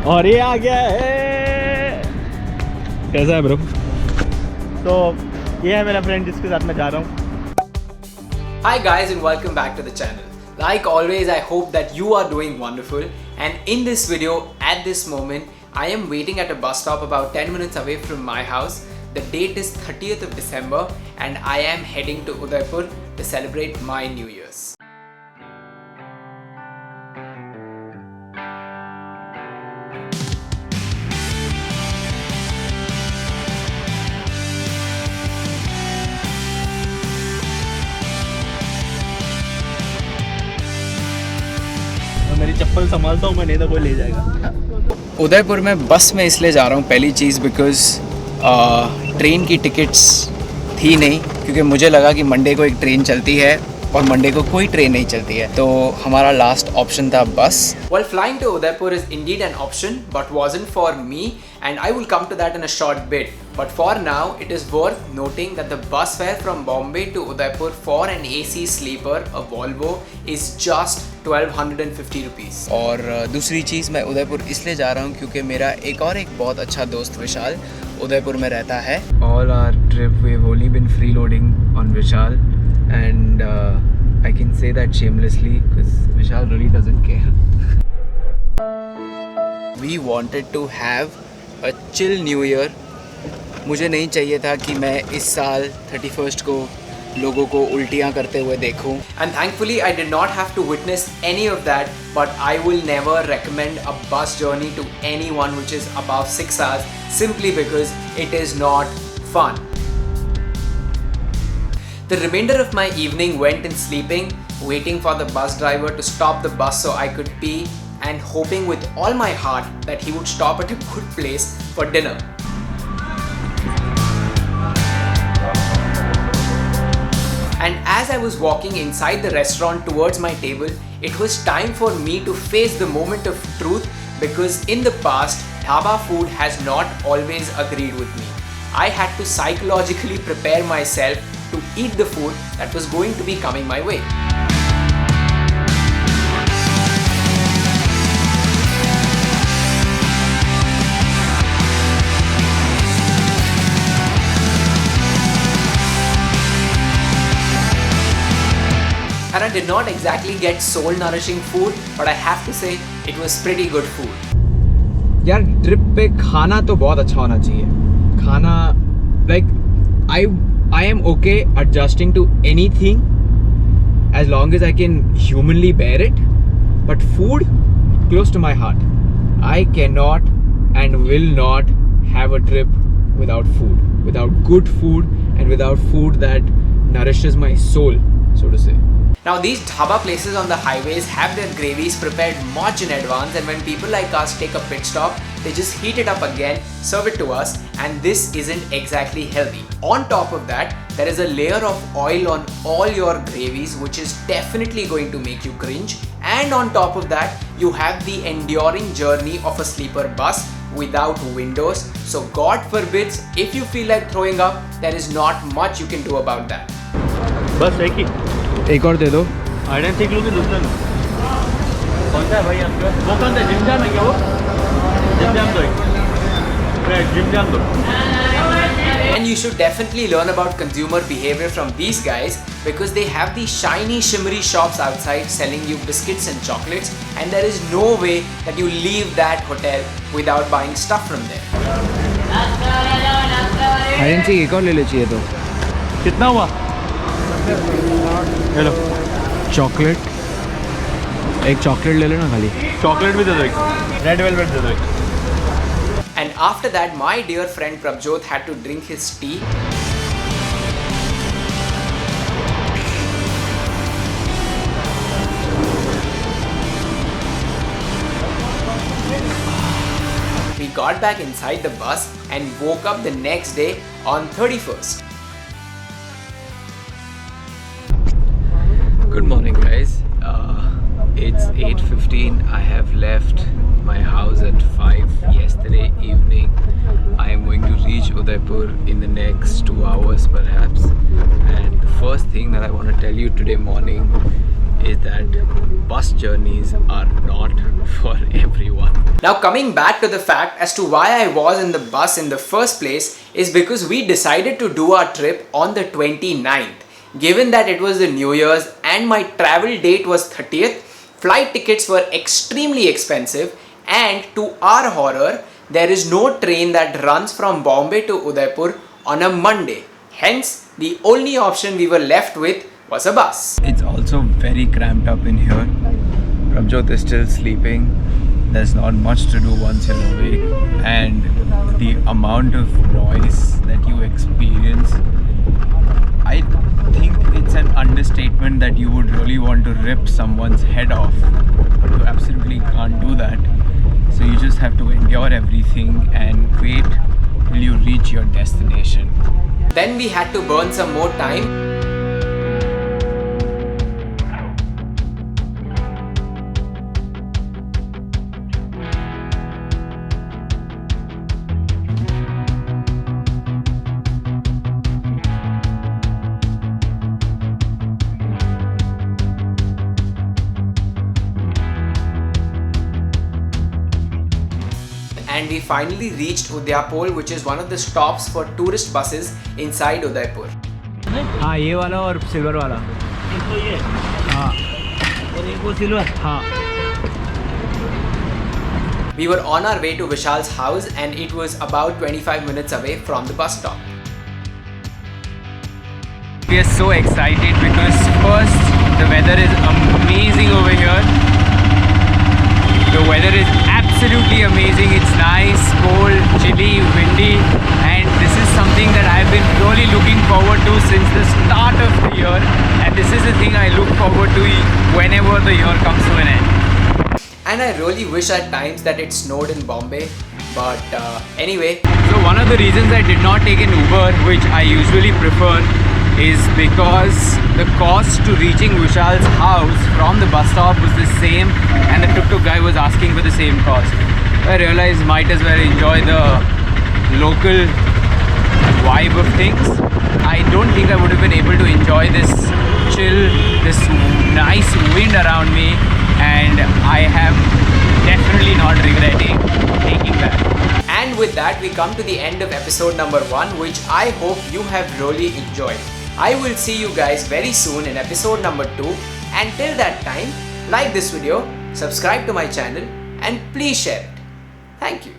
और ये आ गया है। कैसा है ब्रो? तो ये है मेरा फ्रेंड जिसके साथ मैं जा रहा हूँ। Hi guys and welcome back to the channel. Like always, I hope that you are doing wonderful, and in this video at this moment I am waiting at a bus stop about 10 minutes away from my house. The date is 30th of December and I am heading to Udaipur to celebrate my New Year's. मेरी चप्पल संभालता हूँ मैं, नहीं तो कोई ले जाएगा। उदयपुर में बस में इसलिए जा रहा हूँ, पहली चीज़ बिकॉज़ ट्रेन की टिकट्स थी नहीं, क्योंकि मुझे लगा कि मंडे को एक ट्रेन चलती है और मंडे को कोई ट्रेन नहीं चलती है, तो हमारा लास्ट ऑप्शन था बस। Well, flying to Udaipur is indeed an option, but wasn't for me, and I will come to that in a short bit. But for now, it is worth noting that the bus fare from Bombay to Udaipur for an AC sleeper, a Volvo, is just 1250 rupees. और दूसरी चीज़, मैं उदयपुर इसलिए जा रहा हूँ क्योंकि मेरा एक बहुत अच्छा दोस्त विशाल उदयपुर में रहता है। All our trip we've only been freeloading on Vishal, and I can say that shamelessly because Vishal really doesn't care. We wanted to have a chill New Year. मुझे नहीं चाहिए था कि मैं इस साल 31st को लोगों को उल्टियाँ करते हुए देखूं. And thankfully I did not have to witness any of that, but I will never recommend a bus journey to anyone which is above 6 hours simply because it is not fun. The remainder of my evening went in sleeping, waiting for the bus driver to stop the bus so I could pee, and hoping with all my heart that he would stop at a good place for dinner. And as I was walking inside the restaurant towards my table, it was time for me to face the moment of truth, because in the past, dhaba food has not always agreed with me. I had to psychologically prepare myself to eat the food that was going to be coming my way. And I did not exactly get soul nourishing food, but I have to say it was pretty good food. यार trip पे खाना तो बहुत अच्छा होना चाहिए. खाना like I am okay adjusting to anything as long as I can humanly bear it, but food close to my heart. I cannot and will not have a trip without food, without good food, and without food that nourishes my soul, so to say. Now these dhaba places on the highways have their gravies prepared much in advance, and when people like us take a pit stop, they just heat it up again, serve it to us, and this isn't exactly healthy. On top of that, there is a layer of oil on all your gravies which is definitely going to make you cringe, and on top of that, you have the enduring journey of a sleeper bus without windows, so God forbids if you feel like throwing up, there is not much you can do about that. बस एक और दे दो। आइडन ठीक लूँगी दूसरा लो। कौन सा है भाई आपके पास? वो कौन सा जिम जाम है क्या वो? जिम जाम दो एक। जिम जाम दो। And you should definitely learn about consumer behavior from these guys, because they have these shiny shimmery shops outside selling you biscuits and chocolates, and there is no way that you leave that hotel without buying stuff from there. आइडन से एक और ले चाहिए तो। कितना हुआ? Hello chocolate, एक chocolate ले लेना खाली। चॉकलेट भी दे दो एक, रेड वेलवेट दे दो एक। And after that, my dear friend Prabjot had to drink his tea. We got back inside the bus and woke up the next day on 31st. Good morning guys, it's 8:15. I have left my house at 5 yesterday evening. I am going to reach Udaipur in the next 2 hours perhaps, and the first thing that I want to tell you today morning is that bus journeys are not for everyone. Now coming back to the fact as to why I was in the bus in the first place is because we decided to do our trip on the 29th. Given that it was the New Year's and my travel date was 30th, flight tickets were extremely expensive, and to our horror, there is no train that runs from Bombay to Udaipur on a Monday. Hence, the only option we were left with was a bus. It's also very cramped up in here. Prabjot is still sleeping. There's not much to do once you're awake, and the amount of noise that you experience, I think it's an understatement that you would really want to rip someone's head off, but you absolutely can't do that. So you just have to endure everything and wait till you reach your destination. Then we had to burn some more time. And we finally reached Udaipur, which is one of the stops for tourist buses inside Udaipur. हाँ, ये वाला और silver वाला. एक तो ये. हाँ. और एक वो सिल्वर. हाँ. We were on our way to Vishal's house and it was about 25 minutes away from the bus stop. We are so excited because first, the weather is amazing over here. The weather is absolutely amazing. It's nice, cold, chilly, windy, and this is something that I've been really looking forward to since the start of the year, and this is the thing I look forward to whenever the year comes to an end. And I really wish at times that it snowed in Bombay, but anyway. So one of the reasons I did not take an Uber, which I usually prefer, is because the cost to reaching Vishal's house from the bus stop was the same, and the tuk-tuk guy was asking for the same cost. I realized might as well enjoy the local vibe of things. I don't think I would have been able to enjoy this chill, this nice wind around me, and I am definitely not regretting taking that. And with that, we come to the end of episode number 1, which I hope you have really enjoyed. I will see you guys very soon in episode number 2. Until that time, like this video, subscribe to my channel, and please share it. Thank you.